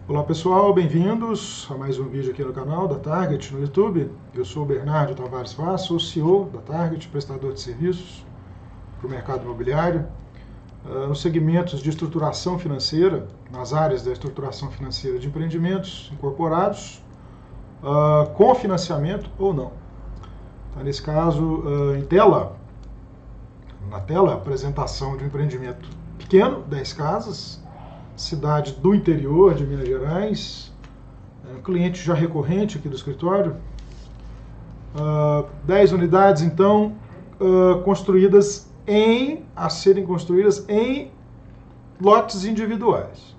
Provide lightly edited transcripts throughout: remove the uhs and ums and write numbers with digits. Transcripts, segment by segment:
Olá pessoal, bem-vindos a mais um vídeo aqui no canal da Target no YouTube. Eu sou o Bernardo Tavares Vaz, sou o CEO da Target, prestador de serviços para o mercado imobiliário, nos segmentos de estruturação financeira, nas áreas da estruturação financeira de empreendimentos incorporados, com financiamento ou não. Então, nesse caso, na tela, a apresentação de um empreendimento pequeno, 10 casas, cidade do interior de Minas Gerais, cliente já recorrente aqui do escritório, 10 unidades então a serem construídas em lotes individuais.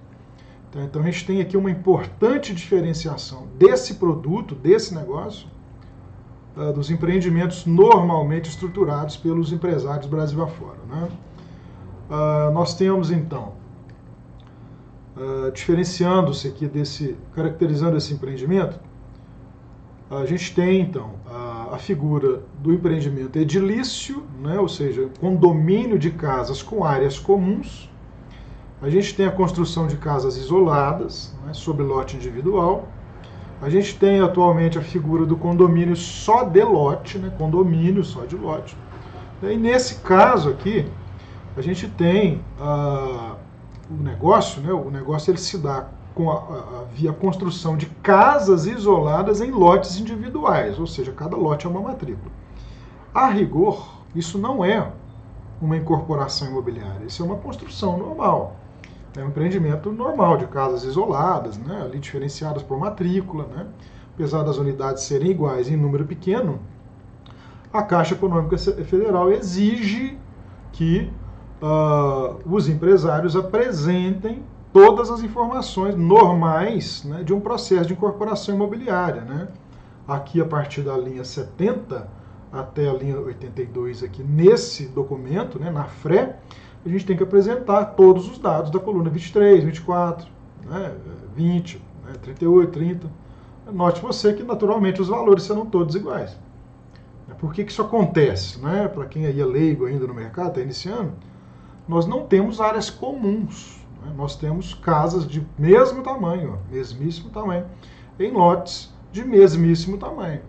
Então a gente tem aqui uma importante diferenciação desse produto, desse negócio, dos empreendimentos normalmente estruturados pelos empresários Brasil afora, né? Nós temos então diferenciando-se aqui caracterizando esse empreendimento, a gente tem então a figura do empreendimento edilício, né, ou seja, condomínio de casas com áreas comuns. A gente tem a construção de casas isoladas, né, sob lote individual. A gente tem atualmente a figura do condomínio só de lote, né, condomínio só de lote. E nesse caso aqui, a gente tem o negócio ele se dá via construção de casas isoladas em lotes individuais, ou seja, cada lote é uma matrícula. A rigor, isso não é uma incorporação imobiliária, isso é uma construção normal. É um empreendimento normal de casas isoladas, né, ali diferenciadas por matrícula, né. Apesar das unidades serem iguais em número pequeno, a Caixa Econômica Federal exige que os empresários apresentem todas as informações normais, né, de um processo de incorporação imobiliária, né? Aqui, a partir da linha 70 até a linha 82, aqui nesse documento, né, na FRE, a gente tem que apresentar todos os dados da coluna 23, 24, né, 20, né, 38, 30. Note você que, naturalmente, os valores serão todos iguais. Por que isso acontece? Né? Para quem aí é leigo ainda no mercado, está iniciando, nós não temos áreas comuns, né? Nós temos casas de mesmo tamanho, mesmíssimo tamanho, em lotes de mesmíssimo tamanho.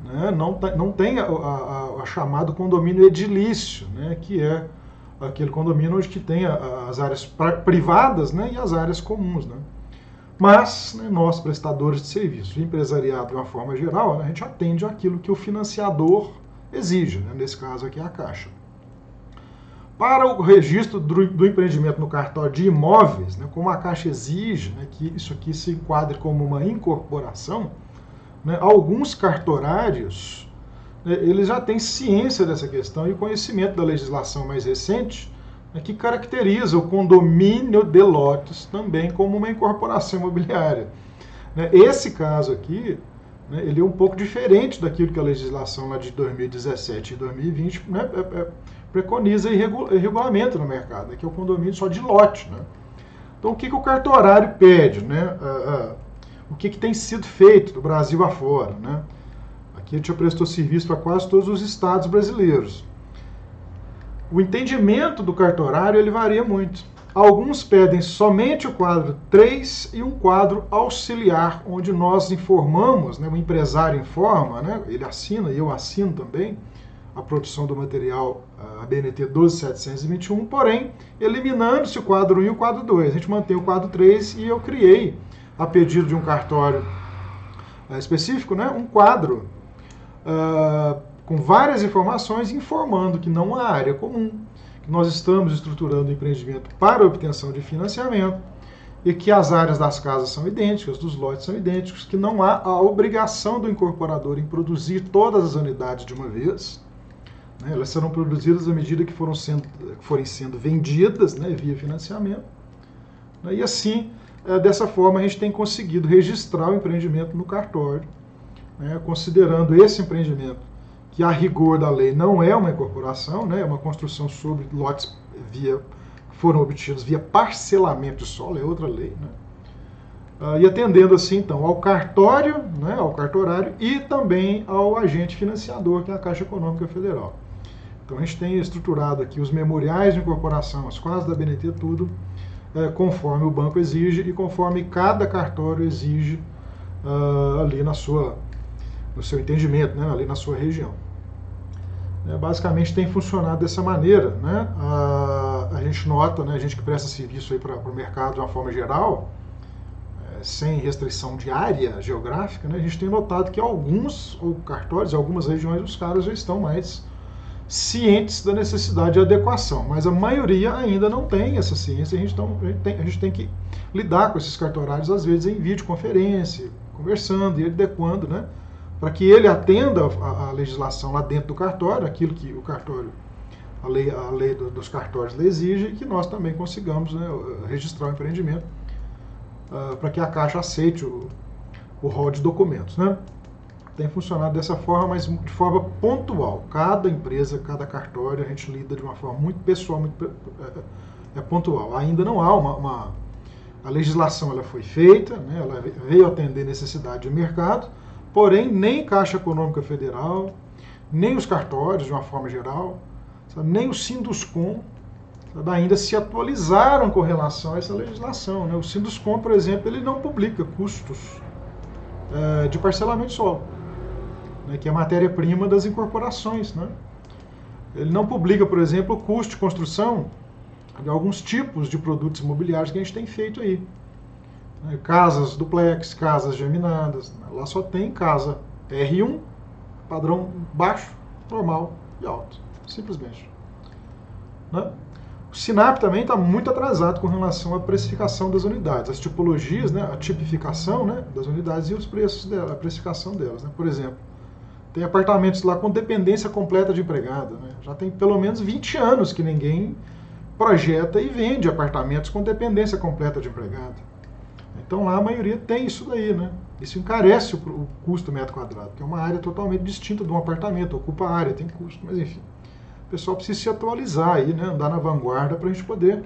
Né? Não tem a chamado condomínio edilício, né? Que é aquele condomínio onde que tem as áreas privadas, né? E as áreas comuns. Né? Mas, né, nós, prestadores de serviços, empresariado de uma forma geral, né, a gente atende aquilo que o financiador exige, né? Nesse caso aqui é a Caixa. Para o registro do empreendimento no cartório de imóveis, né, como a Caixa exige, né, que isso aqui se enquadre como uma incorporação, né, alguns cartorários, né, eles já têm ciência dessa questão e conhecimento da legislação mais recente, né, que caracteriza o condomínio de lotes também como uma incorporação imobiliária. Né, esse caso aqui, né, ele é um pouco diferente daquilo que a legislação lá de 2017 e 2020 né, preconiza e regulamenta no mercado, né, que é o condomínio só de lote. Né? Então, o que o cartorário pede? Né? O que tem sido feito do Brasil afora? Né? Aqui a gente já prestou serviço para quase todos os estados brasileiros. O entendimento do cartorário ele varia muito. Alguns pedem somente o quadro 3 e um quadro auxiliar, onde nós informamos, né, o empresário informa, né, ele assina e eu assino também, a produção do material ABNT 12721, porém, eliminando-se o quadro 1 e o quadro 2. A gente mantém o quadro 3 e eu criei, a pedido de um cartório específico, né, um quadro com várias informações informando que não há área comum, que nós estamos estruturando o empreendimento para obtenção de financiamento e que as áreas das casas são idênticas, dos lotes são idênticos, que não há a obrigação do incorporador em produzir todas as unidades de uma vez. Né? Elas serão produzidas à medida que forem sendo vendidas, né, via financiamento. Né? E assim, dessa forma, a gente tem conseguido registrar o empreendimento no cartório, né, considerando esse empreendimento que a rigor da lei não é uma incorporação, né, é uma construção sobre lotes que foram obtidos via parcelamento de solo, é outra lei. Né? E atendendo assim, então, ao cartório, né, ao cartorário e também ao agente financiador, que é a Caixa Econômica Federal. Então a gente tem estruturado aqui os memoriais de incorporação, as quadras da BNT, tudo conforme o banco exige e conforme cada cartório exige ali no seu entendimento, né, ali na sua região. Basicamente tem funcionado dessa maneira, né? A gente nota, né, a gente que presta serviço para o mercado de uma forma geral, sem restrição de área geográfica, né, a gente tem notado que alguns cartórios, em algumas regiões, os caras já estão mais cientes da necessidade de adequação, mas a maioria ainda não tem essa ciência. A gente tem que lidar com esses cartorários, às vezes, em videoconferência, conversando e adequando, né, para que ele atenda a legislação lá dentro do cartório, aquilo que o cartório, a lei dos cartórios exige, e que nós também consigamos, né, registrar o empreendimento para que a Caixa aceite o rol de documentos, né? Tem funcionado dessa forma, mas de forma pontual. Cada empresa, cada cartório, a gente lida de uma forma muito pessoal, muito pontual. Ainda não há a legislação, ela foi feita, né, ela veio atender necessidade de mercado, porém nem Caixa Econômica Federal, nem os cartórios de uma forma geral, sabe, nem o Sinduscom, sabe, ainda se atualizaram com relação a essa legislação, né? O Sinduscom, por exemplo, ele não publica custos de parcelamento de solo, né, que é a matéria-prima das incorporações, né? Ele não publica, por exemplo, o custo de construção de alguns tipos de produtos imobiliários que a gente tem feito aí. Casas duplex, casas geminadas, lá só tem casa R1, padrão baixo, normal e alto, simplesmente, né? O SINAP também está muito atrasado com relação à precificação das unidades, as tipologias, né, a tipificação, né, das unidades e os preços dela, a precificação delas, né? Por exemplo, tem apartamentos lá com dependência completa de empregada, né? Já tem pelo menos 20 anos que ninguém projeta e vende apartamentos com dependência completa de empregada. Então lá a maioria tem isso daí, né? Isso encarece o custo do metro quadrado, que é uma área totalmente distinta de um apartamento, ocupa a área, tem custo, mas enfim. O pessoal precisa se atualizar aí, né? Andar na vanguarda para a gente poder,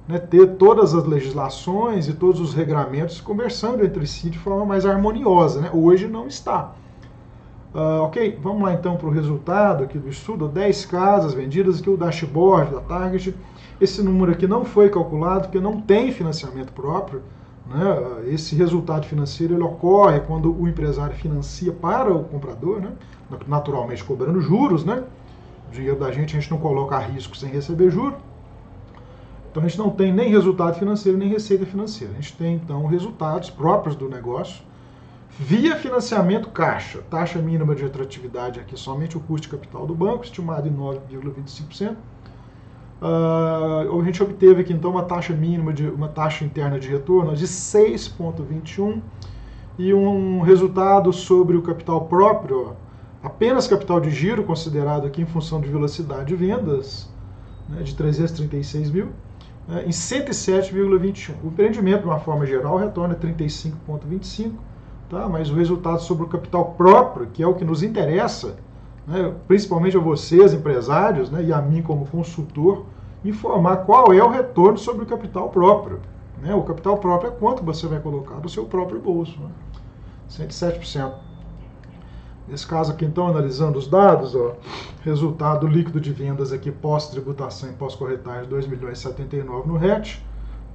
né, ter todas as legislações e todos os regramentos conversando entre si de forma mais harmoniosa, né? Hoje não está. Ok, vamos lá então para o resultado aqui do estudo. 10 casas vendidas, aqui o dashboard da Target. Esse número aqui não foi calculado porque não tem financiamento próprio, né? Esse resultado financeiro ele ocorre quando o empresário financia para o comprador, né? Naturalmente cobrando juros, né? O dinheiro da gente a gente não coloca a risco sem receber juros. Então a gente não tem nem resultado financeiro nem receita financeira. A gente tem então resultados próprios do negócio via financiamento caixa. Taxa mínima de atratividade aqui somente o custo de capital do banco, estimado em 9,25%. A gente obteve aqui então uma taxa mínima, uma taxa interna de retorno de 6,21 e um resultado sobre o capital próprio, apenas capital de giro, considerado aqui em função de velocidade de vendas, né, de 336 mil, em 107,21. O empreendimento, de uma forma geral, retorna 35,25, tá? Mas o resultado sobre o capital próprio, que é o que nos interessa, né, principalmente a vocês, empresários, né, e a mim como consultor, informar qual é o retorno sobre o capital próprio, né? O capital próprio é quanto você vai colocar do seu próprio bolso, né? 107%. Nesse caso aqui, então, analisando os dados, ó, resultado líquido de vendas aqui pós-tributação e pós-corretagem, 2.079.000 no RET.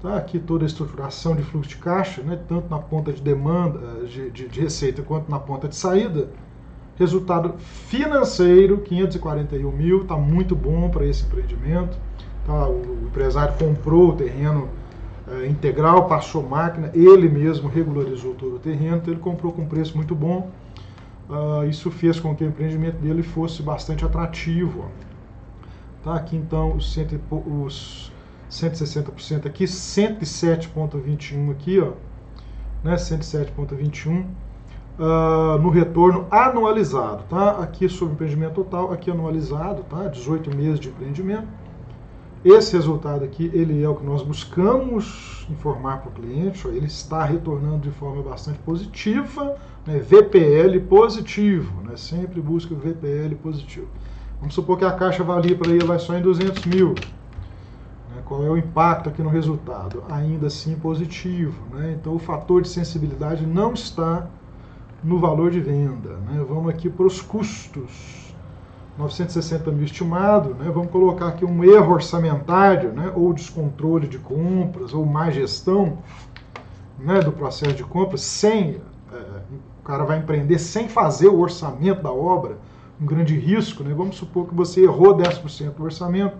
Tá? Aqui toda a estruturação de fluxo de caixa, né, tanto na ponta de demanda, de receita, quanto na ponta de saída. Resultado financeiro, 541 mil, está muito bom para esse empreendimento. Tá? O empresário comprou o terreno integral, passou máquina, ele mesmo regularizou todo o terreno, então ele comprou com um preço muito bom. Isso fez com que o empreendimento dele fosse bastante atrativo. Tá? Aqui então os 160% aqui, 107,21 aqui, ó, né? 107,21 no retorno anualizado, tá? Aqui sobre o empreendimento total, aqui anualizado, tá? 18 meses de empreendimento. Esse resultado aqui, ele é o que nós buscamos informar para o cliente, ó, ele está retornando de forma bastante positiva, né? VPL positivo, né? Sempre busca o VPL positivo. Vamos supor que a caixa valia para ele só em 200 mil. Qual é o impacto aqui no resultado? Ainda assim positivo, né? Então o fator de sensibilidade não está no valor de venda, né? Vamos aqui para os custos. 960 mil estimado, né? Vamos colocar aqui um erro orçamentário, né? Ou descontrole de compras, ou má gestão, né? Do processo de compras, o cara vai empreender sem fazer o orçamento da obra, um grande risco, né? Vamos supor que você errou 10% do orçamento,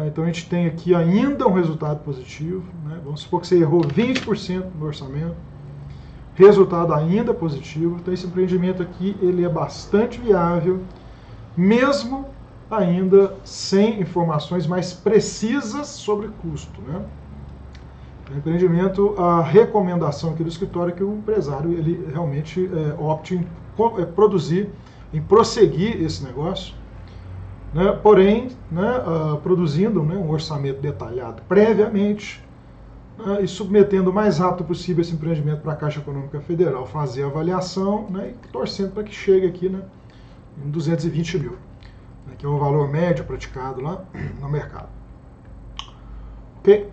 então a gente tem aqui ainda um resultado positivo, né? Vamos supor que você errou 20% do orçamento, resultado ainda positivo. Então esse empreendimento aqui ele é bastante viável, mesmo ainda sem informações mais precisas sobre custo, né? O empreendimento, a recomendação aqui do escritório é que o empresário ele realmente opte em produzir, em prosseguir esse negócio, né? Porém, né, produzindo, né, um orçamento detalhado previamente, e submetendo o mais rápido possível esse empreendimento para a Caixa Econômica Federal fazer a avaliação, né, e torcendo para que chegue aqui, né, em 220 mil, né, que é o valor médio praticado lá no mercado. Ok?